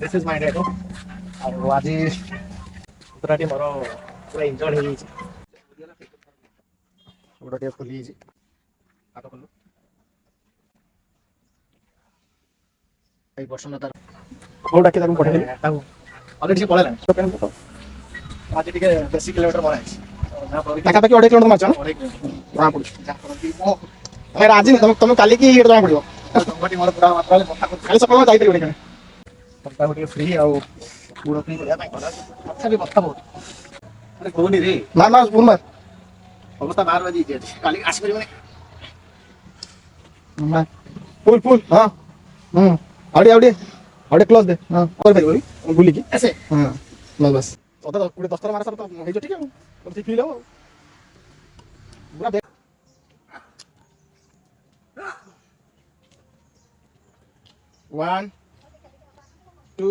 This is my tattoo. ଆଉ ଆଜି ପୁରାଟି ମୋର ପୁରା ଇଞ୍ଜର୍ଡ ହେଇଯାଇଛି। ଗୋଡ଼ ଟିକେ ଫୁଲି ଯାଇଛି। ହାତ ଖୋଲୁ। ଏଇ ବର୍ଷ ନା ତାର କୋଉ ଡାକି ତାକୁ ପଠେଇଦେଲି ତାକୁ ଅଲରେଡି ସେ ପଳେଇଲାଣି। ଆଜି ଟିକେ ବେଶୀ କିଲୋମିଟର ମରାଇଛି। ପାଖାପାଖି 2.5 କିଲୋମିଟର ମାରିଛ ନା? 2.5 କିଲୋମିଟର ଜଣା ପଡୁଛି। ତମେ ଆଜି ତମେ ତମେ କାଲିକି ଜଣା ପଡିବ। ମୋର ପୁରା ମାତ୍ରାରେ କାଲି ସକାଳ ଯାଇପାରିବନି କାରଣ ସପ୍ତାହ ଟିକେ ଫ୍ରି ଆଉ ଗୋଡ଼ ଫ୍ରି କରିବା ପାଇଁ ଗଲା ତଥାପି ବଥା ବହୁତ। ଆରେ କହୁନି ରେ ମାର ମାର ଫୋନ୍ ମାର। ଅବସ୍ଥା ବାହାର ବାଜିଛି ଆଜି କାଲି ଆସିପାରିବନି। ଫୁଲ ଫୁଲ ହଁ ଆଉ ଟିକେ କ୍ଲୋଜ ଦେ ହଁ କରିପାରିବ ବୁଲିକି ଆସେ ହଁ ବାସ୍ ଅଧା 10 ଥର ମାରା ସାର ତ ହେଇଯିବ ଟିକେ ଆଉ ଫିଲ୍ ହବ ଆଉ ପୁରା 1 2